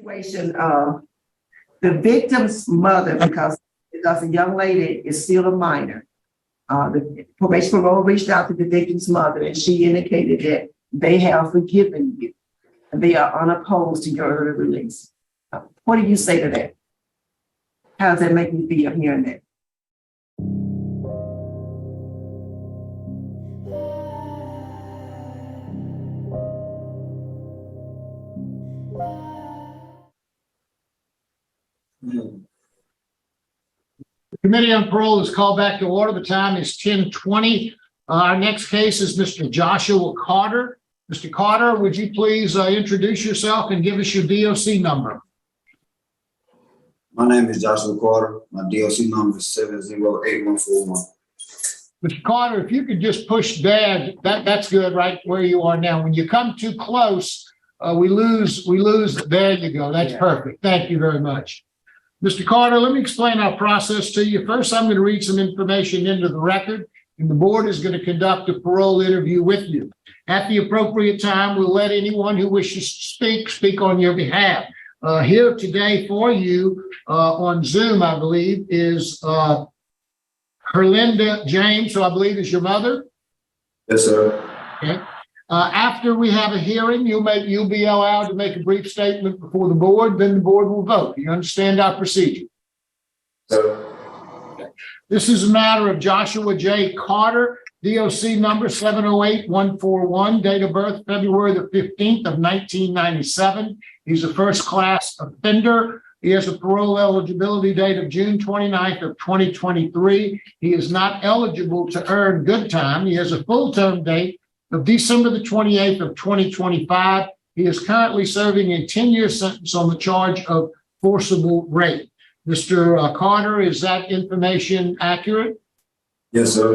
situation, the victim's mother, because the young lady is still a minor. The probation parole reached out to the victim's mother, and she indicated that they have forgiven you and they are unopposed to your early release. What do you say to that? How does that make you feel hearing that? The Committee on Parole is called back to order. The time is 10:20. Our next case is Mr. Joshua Carter. Mr. Carter, would you please introduce yourself and give us your DOC number? My name is Joshua Carter. My DOC number is 708141. Mr. Carter, if you could just push Dad, that's good right where you are now. When you come too close, we lose. There you go. That's perfect. Thank you very much. Mr. Carter, let me explain our process to you. First, I'm going to read some information into the record, and the board is going to conduct a parole interview with you. At the appropriate time, we'll let anyone who wishes to speak on your behalf. Here today for you on Zoom, I believe, is Herlinda James, who I believe is your mother. Yes, sir. Okay. After we have a hearing, you'll be allowed to make a brief statement before the board, then the board will vote. You understand our procedure? Sir. This is a matter of Joshua J. Carter, DOC number 708141, date of birth February the 15th of 1997. He's a first-class offender. He has a parole eligibility date of June 29th of 2023. He is not eligible to earn good time. He has a full-term date of December the 28th of 2025. He is currently serving a 10-year sentence on the charge of forcible rape. Mr. Carter, is that information accurate? Yes, sir.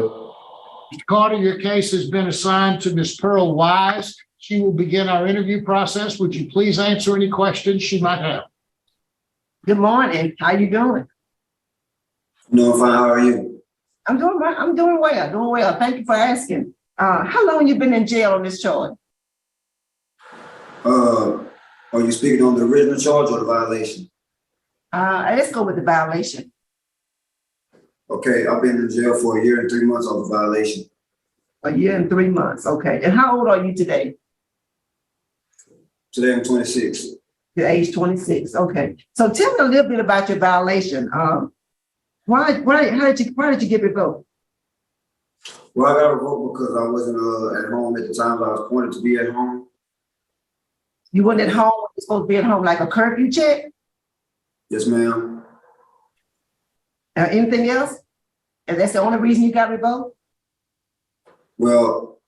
Mr. Carter, your case has been assigned to Ms. Pearl Wise. She will begin our interview process. Would you please answer any questions she might have? Good morning. How you doing? No, I'm fine. How are you? I'm doing well. Doing well. Thank you for asking. How long you been in jail on this charge? Are you speaking on the original charge or the violation? Let's go with the violation. Okay, I've been in jail for 1 year and 3 months on the violation. 1 year and 3 months. Okay. And how old are you today? Today I'm 26. You're age 26. Okay. So tell me a little bit about your violation. Why did you get revoked? Well, I got revoked because I wasn't at home at the time I was appointed to be at home. You weren't at home. You're supposed to be at home, like a curfew check? Yes, ma'am. Anything else? And that's the only reason you got revoked? Well,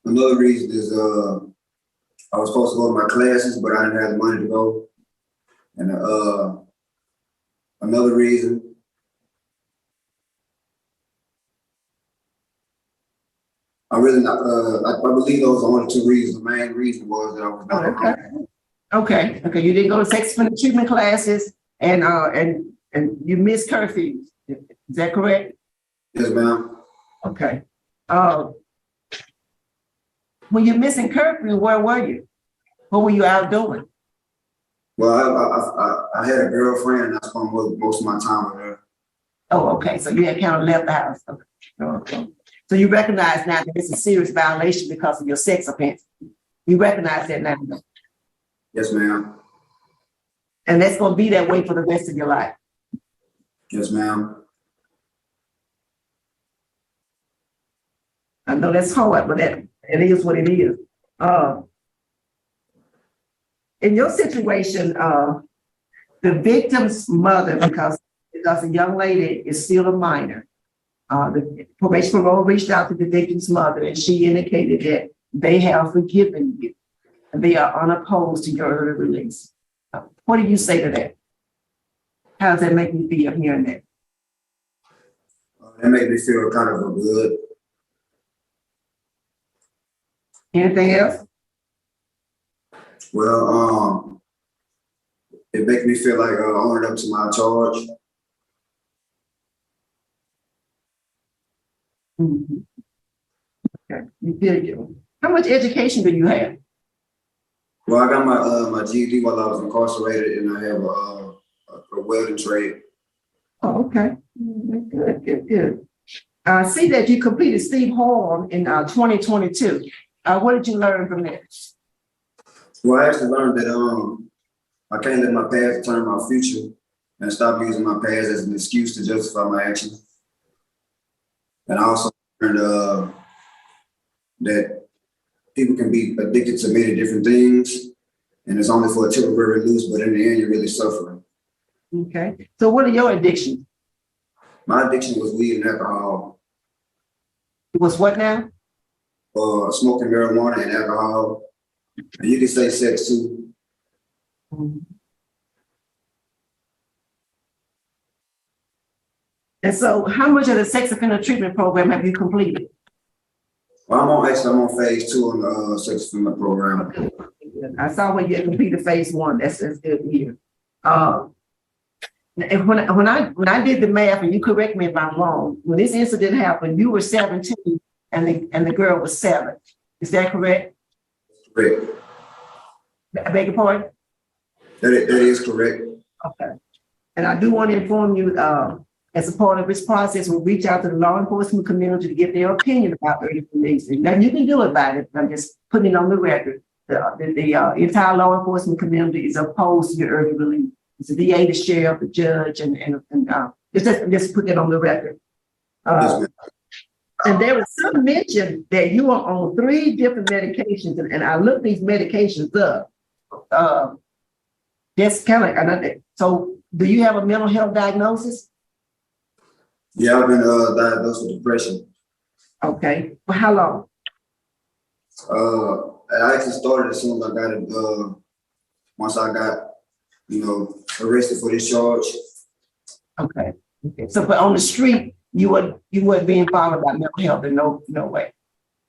another reason is I was supposed to go to my classes, but I didn't have the money to go. And another reason, I really not. I believe those are the only 2 reasons. The main reason was that I was not home. Okay. You didn't go to sex offender treatment classes, and you missed curfews. Is that correct? Yes, ma'am. Okay. When you're missing curfew, where were you? What were you out doing? Well, I had a girlfriend, and I spent most of my time with her. Oh, okay. So you had kind of left the house. Okay. So you recognize now that it's a serious violation because of your sex offense. You recognize that now. Yes, ma'am. And that's going to be that way for the rest of your life. Yes, ma'am. I know that's hard, but it is what it is. In your situation, the victim's mother, because the young lady is still a minor, the probation parole reached out to the victim's mother, and she indicated that they have forgiven you and they are unopposed to your early release. What do you say to that? How does that make you feel hearing that? That made me feel kind of good. Anything else? Well, it makes me feel like owning up to my charge. Okay, you feel you. How much education do you have? Well, I got my GED while I was incarcerated, and I have a welding trade. Oh, okay. Good. I see that you completed Steve Horn in 2022. What did you learn from that? Well, I actually learned that I can't let my past determine my future, and stop using my past as an excuse to justify my actions. And I also learned that people can be addicted to many different things, and it's only for a temporary release, but in the end, you're really suffering. Okay. So what are your addictions? My addiction was weed and alcohol, It was what now? smoking marijuana and alcohol, and you can say sex too. And so how much of the sex offender treatment program have you completed? Well, I'm on phase 2 on the sex offender program. I saw when you completed phase 1. That's good to hear. And when I did the math, and you correct me if I'm wrong, when this incident happened, you were 17 and the girl was 7. Is that correct? Correct. I beg your pardon? That is correct. Okay. And I do want to inform you, as a part of this process, we'll reach out to the law enforcement community to get their opinion about early releasing. Now, you can do about it. I'm just putting it on the record. The entire law enforcement community is opposed to your early release. It's the DA, the sheriff, the judge, and just put that on the record. Yes, and there was some mention that you are on 3 different medications, and I looked these medications up. Just kind of, so do you have a mental health diagnosis? yeah, I've been diagnosed with depression. Okay. For how long? I actually started as soon as I got it. Once I got, arrested for this charge. Okay. So, but on the street, you weren't being followed by mental health in no way.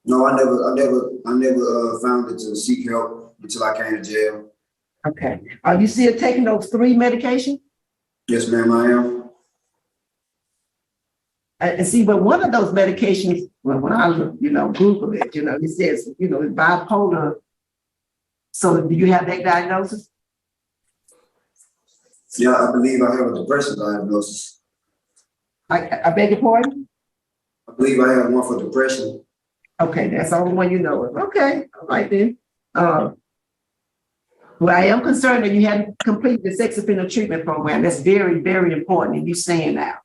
No, I never found it to seek help until I came to jail. Okay. Are you still taking those 3 medications? Yes, ma'am, I am. And see, but one of those medications, well, when I look, Google it, it says, it's bipolar. So do you have that diagnosis? Yeah, I believe I have a depression diagnosis. I beg your pardon? I believe I have one for depression. Okay, that's the only one you know of. Okay, all right then. Well, I am concerned that you hadn't completed the sex offender treatment program. That's very, very important, and you're saying that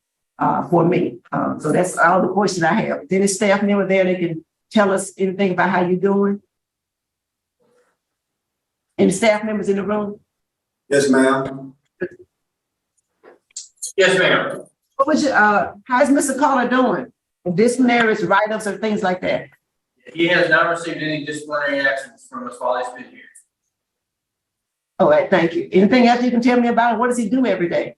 for me. So that's all the questions I have. Is any staff member there that can tell us anything about how you're doing? Any staff members in the room? Yes, ma'am. Yes, ma'am. What was your, how's Mr. Carter doing? Disciplinary write-ups or things like that? He has not received any disciplinary actions from us while he's been here. All right, thank you. Anything else you can tell me about? What does he do every day?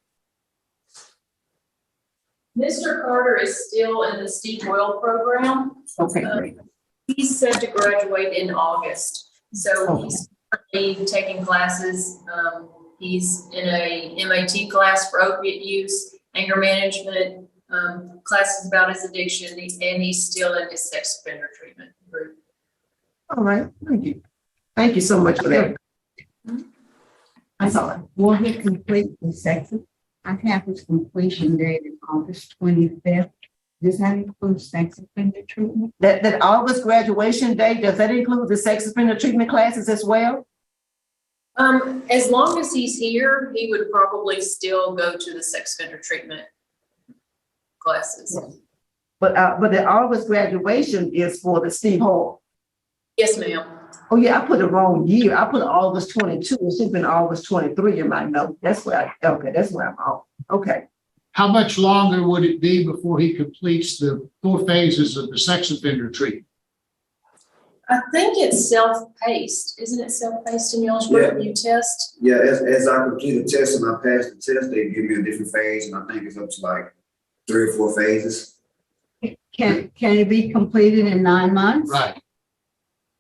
Mr. Carter is still in the Steve Oil program. Okay, great. He's set to graduate in August. So he's currently taking classes. He's in a MAT class for opiate use, anger management, classes about his addiction, and he's still in his sex offender treatment group. All right, thank you. Thank you so much for that. I saw it. Will he complete the section? I have his completion date in August 25th. Does that include sex offender treatment? That August graduation date, does that include the sex offender treatment classes as well? As long as he's here, he would probably still go to the sex offender treatment classes. But the August graduation is for the Steve Hall. Yes, ma'am. Oh yeah, I put the wrong year. I put August 22. It should have been August 23 in my note. That's where that's where I'm off. Okay. How much longer would it be before he completes the 4 phases of the sex offender treatment? I think it's self-paced. Isn't it self-paced in y'all's group you test? Yeah, as I complete a test and I pass the test, they give me a different phase, and I think it's up to like 3 or 4 phases. Can it be completed in 9 months? Right.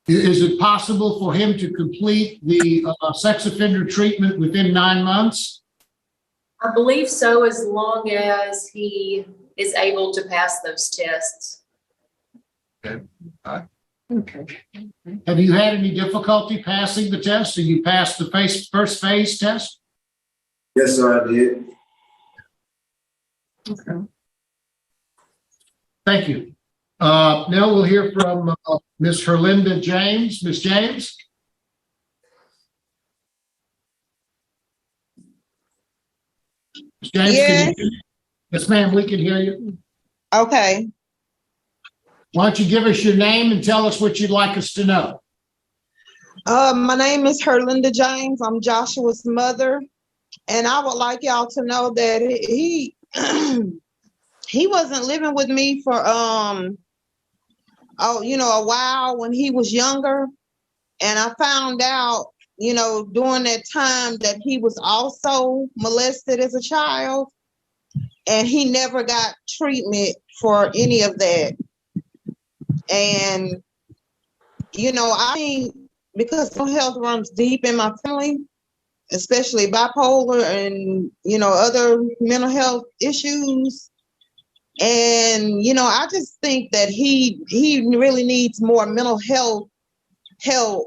Is it possible for him to complete the sex offender treatment within 9 months? I believe so, as long as he is able to pass those tests. Okay. Okay. Have you had any difficulty passing the test? Did you pass the first phase test? Yes, sir, I did. Okay. Thank you. Now we'll hear from Ms. Herlinda James. Ms. James? Ms. James, can you? Yes, ma'am, we can hear you. Okay. Why don't you give us your name and tell us what you'd like us to know? My name is Herlinda James. I'm Joshua's mother, and I would like y'all to know that he he wasn't living with me for a while when he was younger, and I found out during that time that he was also molested as a child, and he never got treatment for any of that. And I think because mental health runs deep in my family, especially bipolar and other mental health issues. And I just think that he really needs more mental health help.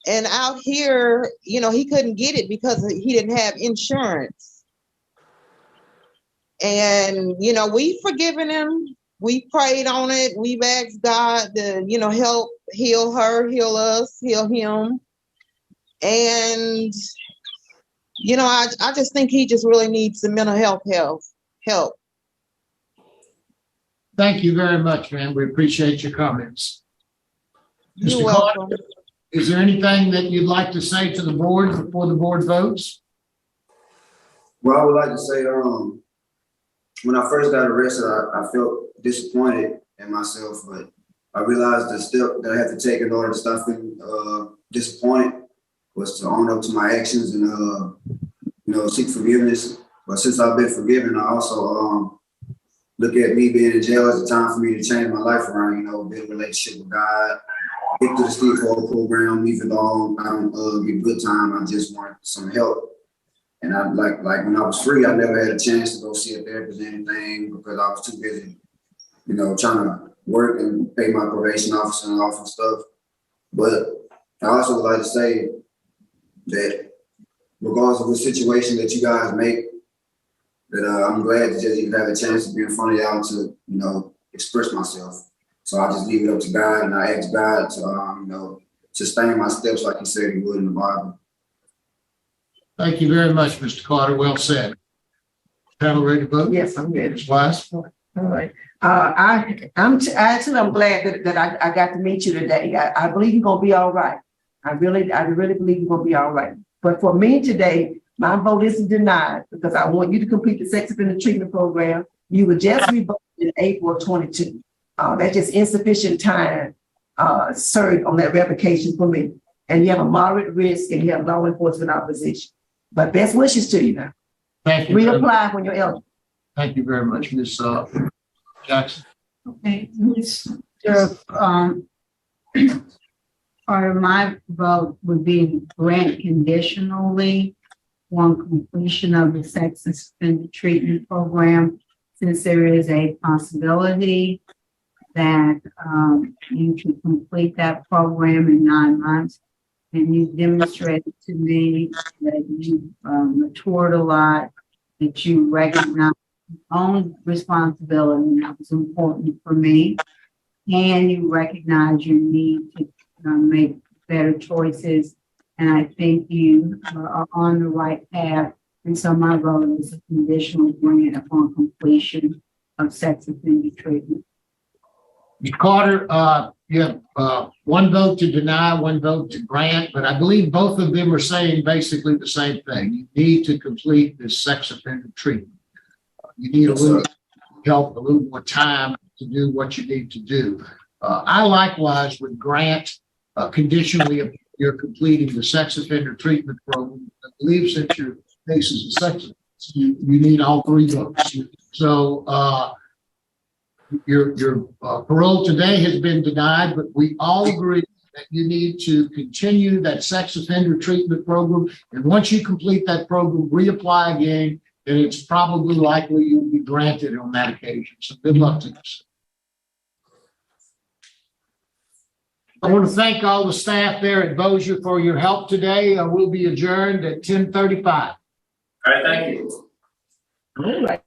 And out here, he couldn't get it because he didn't have insurance. And we've forgiven him. We prayed on it. We've asked God to help heal her, heal us, heal him. And I just think he just really needs some mental health help. Thank you very much, ma'am. We appreciate your comments. You're Mr. welcome. Carter, is there anything that you'd like to say to the board before the board votes? Well, I would like to say, when I first got arrested, I felt disappointed in myself, but I realized the step that I had to take in order to stop feeling disappointed was to own up to my actions and seek forgiveness. But since I've been forgiven, I also look at me being in jail as a time for me to change my life around. Build a relationship with God, get through the Steve Cole program. Even though I don't get good time, I just want some help. And I like when I was free, I never had a chance to go see a therapist or anything because I was too busy, trying to work and pay my probation officer off and stuff. But I also would like to say that regardless of the situation that you guys make, that I'm glad to just even have a chance to be in front of y'all to, express myself. So I just leave it up to God, and I ask God to, sustain my steps like He said He would in the Bible. Thank you very much, Mr. Carter. Well said. Panel ready to vote? Yes, I'm ready. Ms. Wise? All right. I'm glad that I got to meet you today. I believe you're gonna be all right. I really believe you're gonna be all right. But for me today, my vote is denied because I want you to complete the sex offender treatment program. You were just revoked in April of 22. That's just insufficient time served on that revocation for me. And you have a moderate risk and you have law enforcement opposition. But best wishes to you now. Thank you. Reapply when you're eligible. Thank you very much, Ms. Jackson. Okay, Mr. Part of my vote would be grant conditionally on completion of the sex offender treatment program, since there is a possibility that you can complete that program in 9 months. And you demonstrated to me that you matured a lot, that you recognize your own responsibility, and that was important for me. And you recognize your need to make better choices. And I think you are on the right path. And so my vote is a conditional grant upon completion of sex offender treatment. Mr. Carter, you have one vote to deny, one vote to grant, but I believe both of them are saying basically the same thing. You need to complete this sex offender treatment. You need a little help, a little more time to do what you need to do. I likewise would grant conditionally if you're completing the sex offender treatment program. I believe since your case is a sex offender, you need all 3 votes. So your parole today has been denied, but we all agree that you need to continue that sex offender treatment program. And once you complete that program, reapply again, and it's probably likely you'll be granted on that occasion. So good luck to you. I want to thank all the staff there at Bossier for your help today. We'll be adjourned at 10:35. All right, thank you. All right.